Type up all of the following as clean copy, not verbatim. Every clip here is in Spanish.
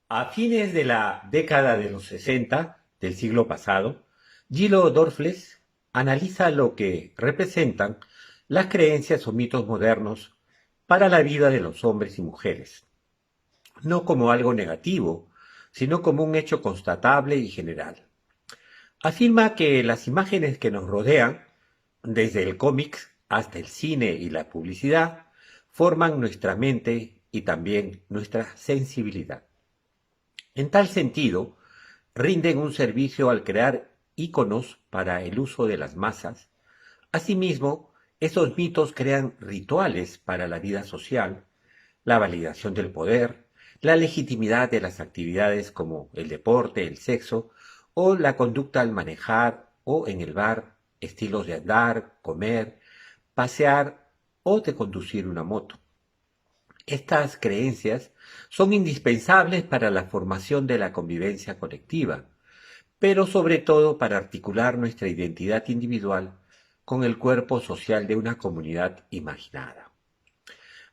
A fines de la década de los 60 del siglo pasado, Gilo Dorfles analiza lo que representan las creencias o mitos modernos para la vida de los hombres y mujeres, no como algo negativo, sino como un hecho constatable y general. Afirma que las imágenes que nos rodean, desde el cómic hasta el cine y la publicidad, forman nuestra mente y también nuestra sensibilidad. En tal sentido, rinden un servicio al crear íconos para el uso de las masas. Asimismo, esos mitos crean rituales para la vida social, la validación del poder, la legitimidad de las actividades como el deporte, el sexo o la conducta al manejar o en el bar, estilos de andar, comer, pasear o de conducir una moto. Estas creencias son indispensables para la formación de la convivencia colectiva, pero sobre todo para articular nuestra identidad individual con el cuerpo social de una comunidad imaginada.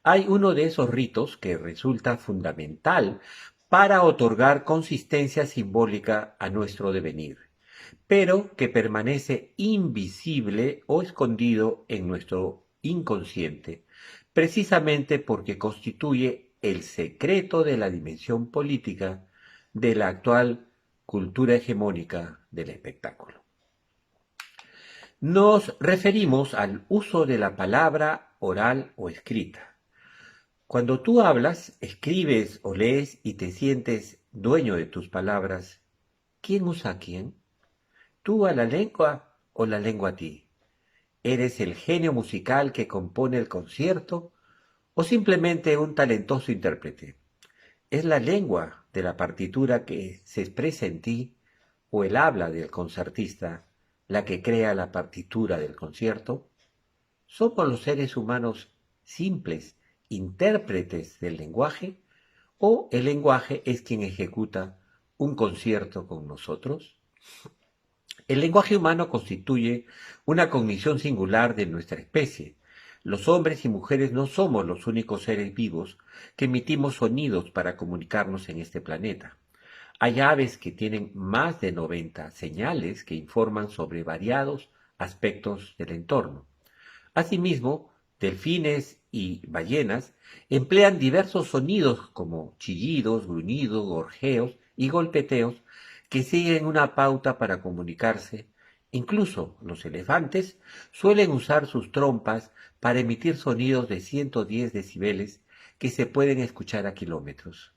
Hay uno de esos ritos que resulta fundamental para otorgar consistencia simbólica a nuestro devenir, pero que permanece invisible o escondido en nuestro inconsciente, precisamente porque constituye el secreto de la dimensión política de la actual cultura hegemónica del espectáculo. Nos referimos al uso de la palabra oral o escrita. Cuando tú hablas, escribes o lees y te sientes dueño de tus palabras, ¿quién usa a quién? ¿Tú a la lengua o la lengua a ti? ¿Eres el genio musical que compone el concierto o simplemente un talentoso intérprete? ¿Es la lengua de la partitura que se expresa en ti o el habla del concertista la que crea la partitura del concierto? ¿Somos los seres humanos simples intérpretes del lenguaje o el lenguaje es quien ejecuta un concierto con nosotros? El lenguaje humano constituye una cognición singular de nuestra especie. Los hombres y mujeres no somos los únicos seres vivos que emitimos sonidos para comunicarnos en este planeta. Hay aves que tienen más de 90 señales que informan sobre variados aspectos del entorno. Asimismo, delfines y ballenas emplean diversos sonidos como chillidos, gruñidos, gorjeos y golpeteos que siguen una pauta para comunicarse. Incluso los elefantes suelen usar sus trompas para emitir sonidos de 110 decibeles que se pueden escuchar a kilómetros.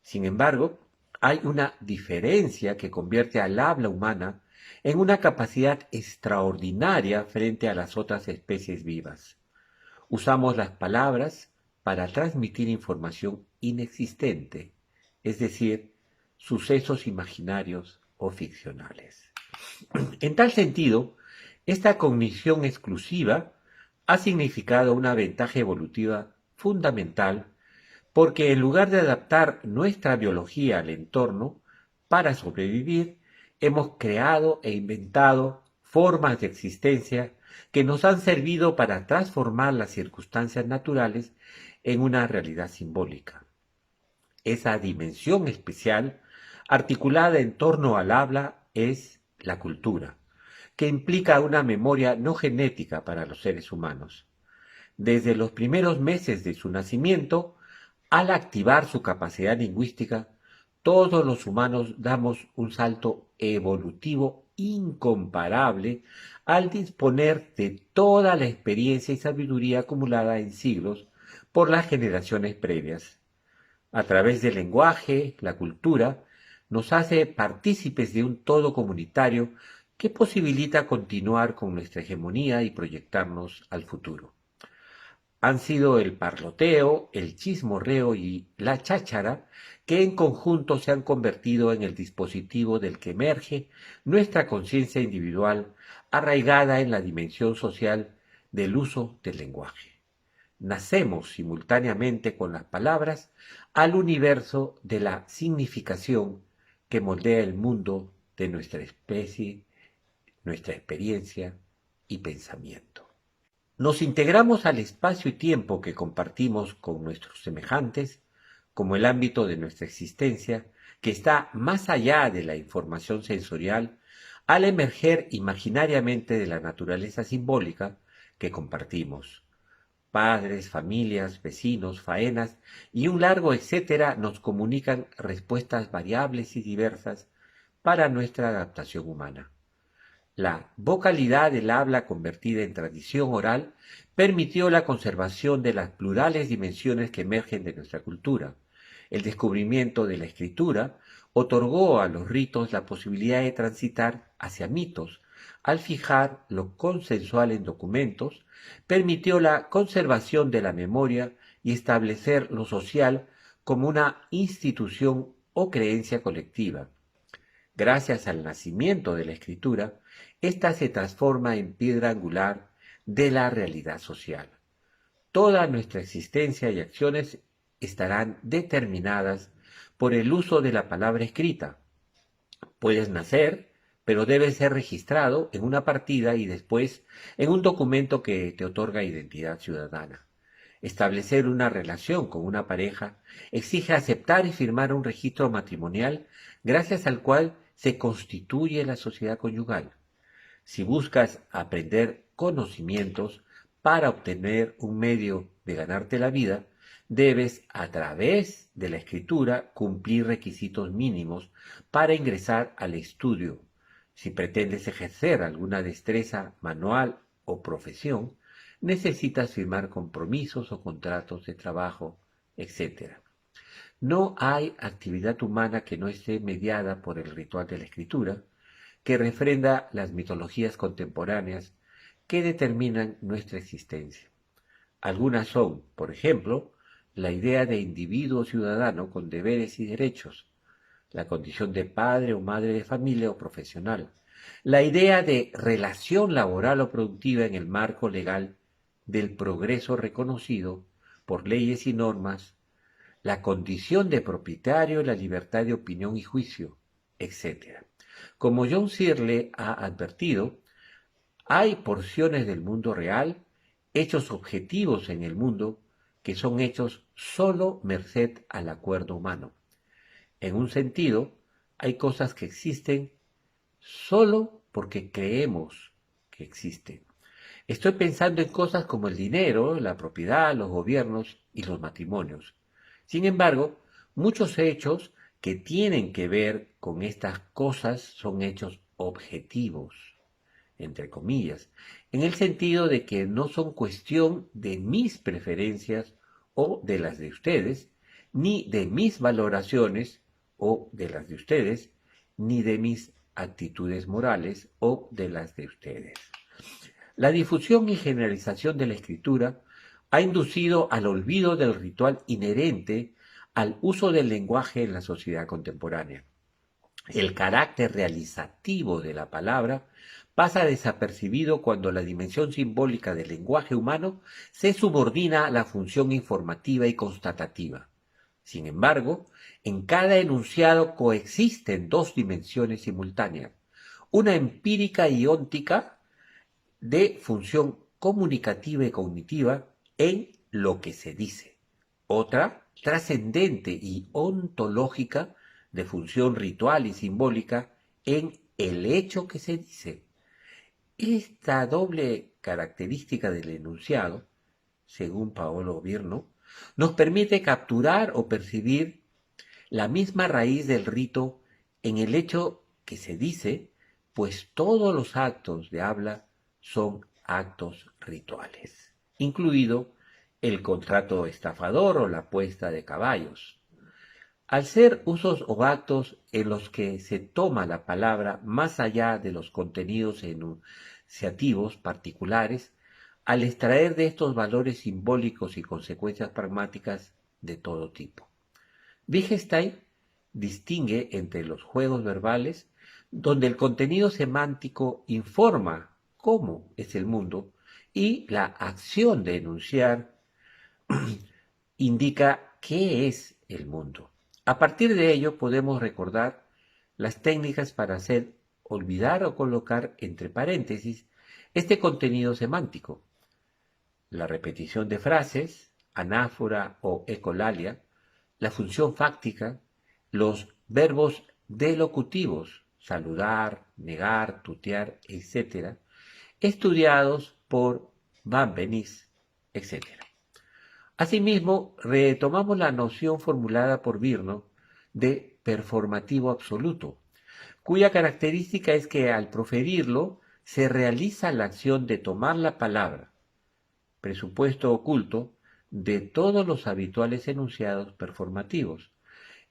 Sin embargo, hay una diferencia que convierte al habla humana en una capacidad extraordinaria frente a las otras especies vivas. Usamos las palabras para transmitir información inexistente, es decir, sucesos imaginarios o ficcionales. En tal sentido, esta cognición exclusiva ha significado una ventaja evolutiva fundamental porque en lugar de adaptar nuestra biología al entorno para sobrevivir, hemos creado e inventado formas de existencia que nos han servido para transformar las circunstancias naturales en una realidad simbólica. Esa dimensión especial, articulada en torno al habla, es la cultura, que implica una memoria no genética para los seres humanos. Desde los primeros meses de su nacimiento, al activar su capacidad lingüística, todos los humanos damos un salto evolutivo incomparable al disponer de toda la experiencia y sabiduría acumulada en siglos por las generaciones previas. A través del lenguaje, la cultura nos hace partícipes de un todo comunitario que posibilita continuar con nuestra hegemonía y proyectarnos al futuro. Han sido el parloteo, el chismorreo y la cháchara que en conjunto se han convertido en el dispositivo del que emerge nuestra conciencia individual arraigada en la dimensión social del uso del lenguaje. Nacemos simultáneamente con las palabras al universo de la significación que moldea el mundo de nuestra especie, nuestra experiencia y pensamiento. Nos integramos al espacio y tiempo que compartimos con nuestros semejantes como el ámbito de nuestra existencia, que está más allá de la información sensorial, al emerger imaginariamente de la naturaleza simbólica que compartimos. Padres, familias, vecinos, faenas y un largo etcétera nos comunican respuestas variables y diversas para nuestra adaptación humana. La vocalidad del habla convertida en tradición oral permitió la conservación de las plurales dimensiones que emergen de nuestra cultura. El descubrimiento de la escritura otorgó a los ritos la posibilidad de transitar hacia mitos. Al fijar lo consensual en documentos, permitió la conservación de la memoria y establecer lo social como una institución o creencia colectiva. Gracias al nacimiento de la escritura, ésta se transforma en piedra angular de la realidad social. Toda nuestra existencia y acciones estarán determinadas por el uso de la palabra escrita. Puedes nacer, pero debes ser registrado en una partida y después en un documento que te otorga identidad ciudadana. Establecer una relación con una pareja exige aceptar y firmar un registro matrimonial gracias al cual se constituye la sociedad conyugal. Si buscas aprender conocimientos para obtener un medio de ganarte la vida, debes, a través de la escritura, cumplir requisitos mínimos para ingresar al estudio. Si pretendes ejercer alguna destreza manual o profesión, necesitas firmar compromisos o contratos de trabajo, etc. No hay actividad humana que no esté mediada por el ritual de la escritura, que refrenda las mitologías contemporáneas que determinan nuestra existencia. Algunas son, por ejemplo, la idea de individuo ciudadano con deberes y derechos, la condición de padre o madre de familia o profesional, la idea de relación laboral o productiva en el marco legal del progreso reconocido por leyes y normas, la condición de propietario, la libertad de opinión y juicio, etc. Como John Searle ha advertido, hay porciones del mundo real, hechos objetivos en el mundo, que son hechos solo merced al acuerdo humano. En un sentido, hay cosas que existen solo porque creemos que existen. Estoy pensando en cosas como el dinero, la propiedad, los gobiernos y los matrimonios. Sin embargo, muchos hechos que tienen que ver con estas cosas son hechos objetivos, entre comillas, en el sentido de que no son cuestión de mis preferencias o de las de ustedes, ni de mis valoraciones o de las de ustedes, ni de mis actitudes morales o de las de ustedes. La difusión y generalización de la escritura ha inducido al olvido del ritual inherente al uso del lenguaje en la sociedad contemporánea. El carácter realizativo de la palabra pasa desapercibido cuando la dimensión simbólica del lenguaje humano se subordina a la función informativa y constatativa. Sin embargo, en cada enunciado coexisten dos dimensiones simultáneas, una empírica y óntica de función comunicativa y cognitiva en lo que se dice, otra trascendente y ontológica de función ritual y simbólica en el hecho que se dice. Esta doble característica del enunciado, según Paolo Virno, nos permite capturar o percibir la misma raíz del rito en el hecho que se dice, pues todos los actos de habla son actos rituales, incluido el contrato estafador o la puesta de caballos. Al ser usos o actos en los que se toma la palabra más allá de los contenidos enunciativos particulares, al extraer de estos valores simbólicos y consecuencias pragmáticas de todo tipo. Wittgenstein distingue entre los juegos verbales, donde el contenido semántico informa cómo es el mundo, y la acción de enunciar indica qué es el mundo. A partir de ello podemos recordar las técnicas para hacer olvidar o colocar entre paréntesis este contenido semántico. La repetición de frases, anáfora o ecolalia, la función fáctica, los verbos delocutivos, saludar, negar, tutear, etc., estudiados por Benveniste, etc. Asimismo, retomamos la noción formulada por Virno de performativo absoluto, cuya característica es que al proferirlo se realiza la acción de tomar la palabra, presupuesto oculto de todos los habituales enunciados performativos.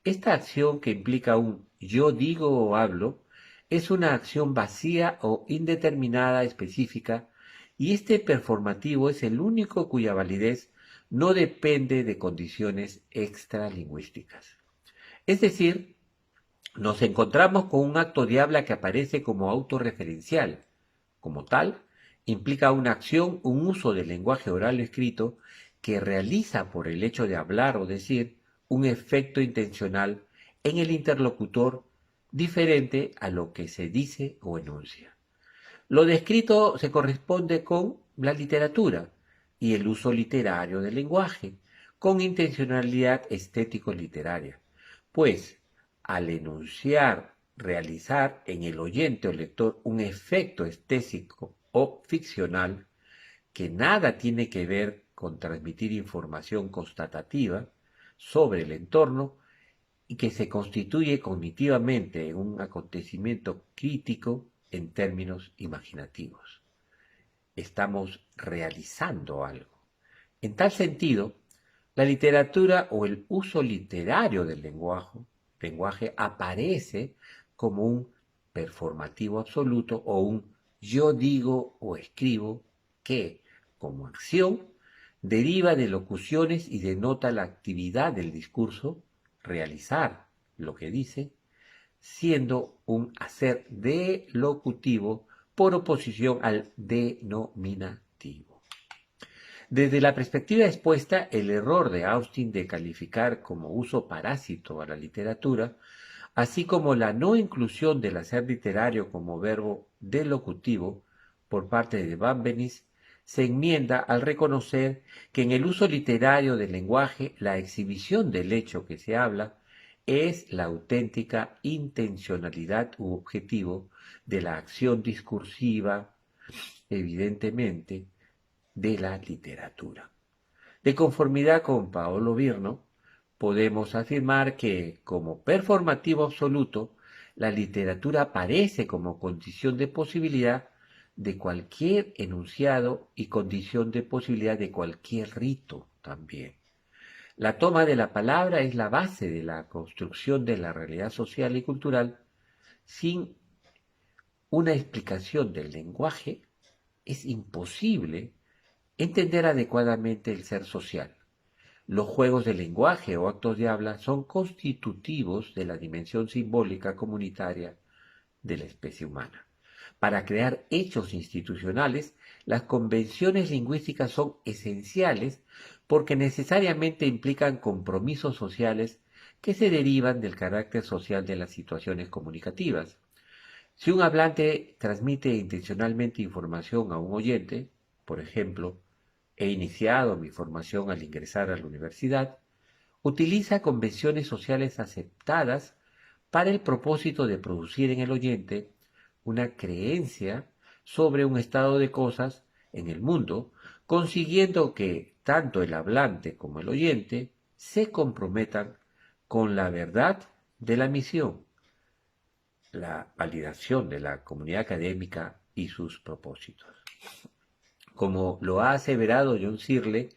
Esta acción, que implica un yo digo o hablo, es una acción vacía o indeterminada específica, y este performativo es el único cuya validez no depende de condiciones extralingüísticas. Es decir, nos encontramos con un acto de habla que aparece como autorreferencial. Como tal, implica una acción, un uso del lenguaje oral o escrito que realiza por el hecho de hablar o decir un efecto intencional en el interlocutor diferente a lo que se dice o enuncia. Lo descrito se corresponde con la literatura y el uso literario del lenguaje, con intencionalidad estético-literaria, pues al enunciar, realizar en el oyente o lector un efecto estético o ficcional que nada tiene que ver con transmitir información constatativa sobre el entorno y que se constituye cognitivamente en un acontecimiento crítico en términos imaginativos. Estamos realizando algo. En tal sentido, la literatura o el uso literario del lenguaje aparece como un performativo absoluto o un yo digo o escribo que, como acción, deriva de locuciones y denota la actividad del discurso, realizar lo que dice, siendo un hacer delocutivo por oposición al denominativo. Desde la perspectiva expuesta, el error de Austin de calificar como uso parásito a la literatura, así como la no inclusión del hacer literario como verbo delocutivo por parte de Benveniste, se enmienda al reconocer que en el uso literario del lenguaje la exhibición del hecho que se habla es la auténtica intencionalidad u objetivo de la acción discursiva, evidentemente, de la literatura. De conformidad con Paolo Virno, podemos afirmar que, como performativo absoluto, la literatura aparece como condición de posibilidad de cualquier enunciado y condición de posibilidad de cualquier rito también. La toma de la palabra es la base de la construcción de la realidad social y cultural. Sin una explicación del lenguaje, es imposible entender adecuadamente el ser social. Los juegos de lenguaje o actos de habla son constitutivos de la dimensión simbólica comunitaria de la especie humana. Para crear hechos institucionales, las convenciones lingüísticas son esenciales porque necesariamente implican compromisos sociales que se derivan del carácter social de las situaciones comunicativas. Si un hablante transmite intencionalmente información a un oyente, por ejemplo, he iniciado mi formación al ingresar a la universidad, utiliza convenciones sociales aceptadas para el propósito de producir en el oyente una creencia sobre un estado de cosas en el mundo, consiguiendo que tanto el hablante como el oyente se comprometan con la verdad de la misión, la validación de la comunidad académica y sus propósitos. Como lo ha aseverado John Searle,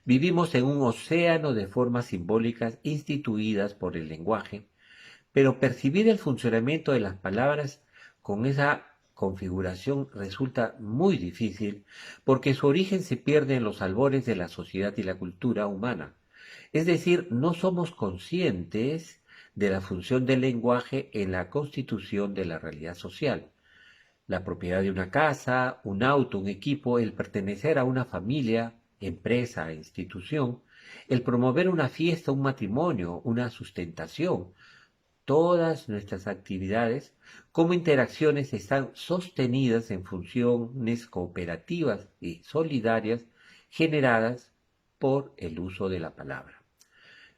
vivimos en un océano de formas simbólicas instituidas por el lenguaje, pero percibir el funcionamiento de las palabras con esa configuración resulta muy difícil porque su origen se pierde en los albores de la sociedad y la cultura humana. Es decir, no somos conscientes de la función del lenguaje en la constitución de la realidad social. La propiedad de una casa, un auto, un equipo, el pertenecer a una familia, empresa, institución, el promover una fiesta, un matrimonio, una sustentación. Todas nuestras actividades como interacciones están sostenidas en funciones cooperativas y solidarias generadas por el uso de la palabra.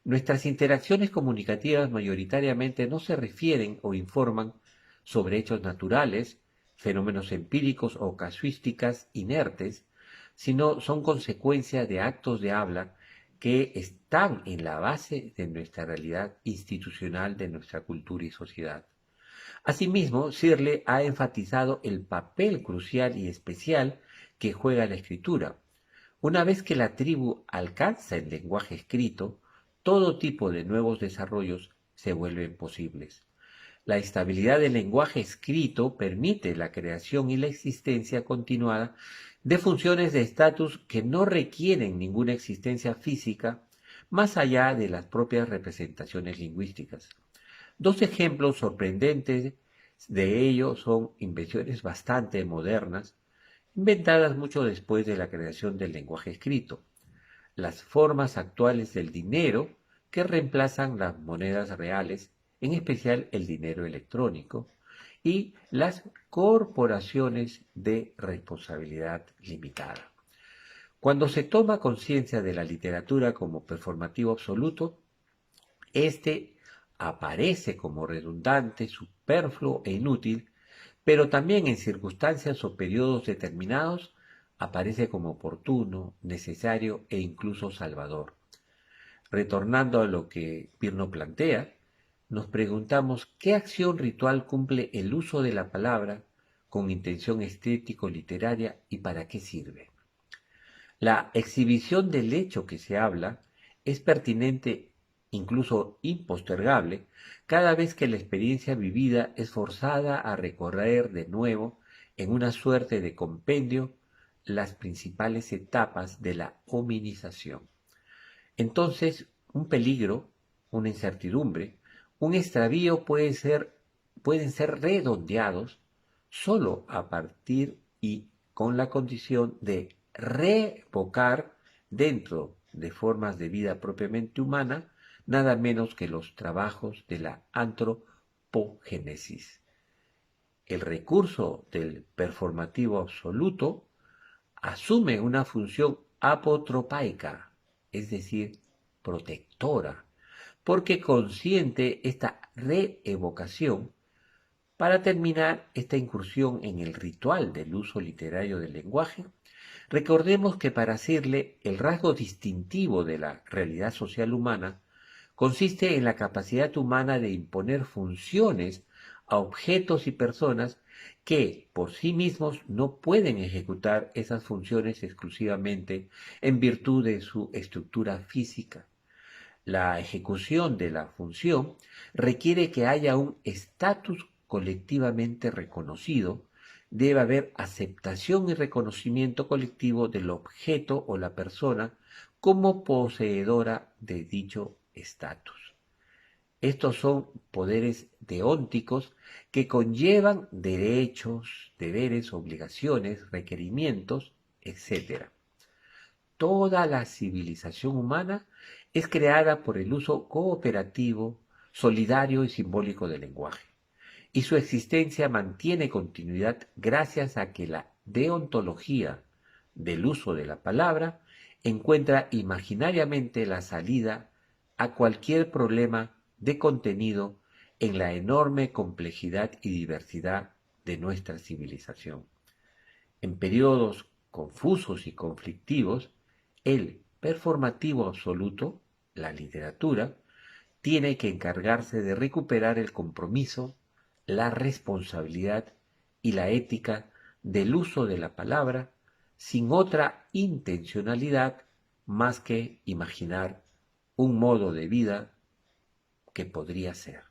Nuestras interacciones comunicativas mayoritariamente no se refieren o informan sobre hechos naturales, fenómenos empíricos o casuísticas inertes, sino son consecuencia de actos de habla que están en la base de nuestra realidad institucional, de nuestra cultura y sociedad. Asimismo, Searle ha enfatizado el papel crucial y especial que juega la escritura. Una vez que la tribu alcanza el lenguaje escrito, todo tipo de nuevos desarrollos se vuelven posibles. La estabilidad del lenguaje escrito permite la creación y la existencia continuada de funciones de estatus que no requieren ninguna existencia física más allá de las propias representaciones lingüísticas. Dos ejemplos sorprendentes de ello son invenciones bastante modernas, inventadas mucho después de la creación del lenguaje escrito: las formas actuales del dinero que reemplazan las monedas reales, en especial el dinero electrónico, y las corporaciones de responsabilidad limitada. Cuando se toma conciencia de la literatura como performativo absoluto, este aparece como redundante, superfluo e inútil, pero también en circunstancias o periodos determinados aparece como oportuno, necesario e incluso salvador. Retornando a lo que Pirno plantea, nos preguntamos qué acción ritual cumple el uso de la palabra con intención estético-literaria y para qué sirve. La exhibición del hecho que se habla es pertinente, incluso impostergable, cada vez que la experiencia vivida es forzada a recorrer de nuevo, en una suerte de compendio, las principales etapas de la hominización. Entonces, un peligro, una incertidumbre, un extravío pueden ser redondeados solo a partir y con la condición de revocar dentro de formas de vida propiamente humana nada menos que los trabajos de la antropogénesis. El recurso del performativo absoluto asume una función apotropaica, es decir, protectora, porque consiente esta reevocación. Para terminar esta incursión en el ritual del uso literario del lenguaje, recordemos que para Searle el rasgo distintivo de la realidad social humana consiste en la capacidad humana de imponer funciones a objetos y personas que por sí mismos no pueden ejecutar esas funciones exclusivamente en virtud de su estructura física. La ejecución de la función requiere que haya un estatus colectivamente reconocido, debe haber aceptación y reconocimiento colectivo del objeto o la persona como poseedora de dicho estatus. Estos son poderes deónticos que conllevan derechos, deberes, obligaciones, requerimientos, etc. Toda la civilización humana es creada por el uso cooperativo, solidario y simbólico del lenguaje, y su existencia mantiene continuidad gracias a que la deontología del uso de la palabra encuentra imaginariamente la salida a cualquier problema de contenido en la enorme complejidad y diversidad de nuestra civilización. En periodos confusos y conflictivos, el performativo absoluto, la literatura, tiene que encargarse de recuperar el compromiso, la responsabilidad y la ética del uso de la palabra sin otra intencionalidad más que imaginar un modo de vida que podría ser.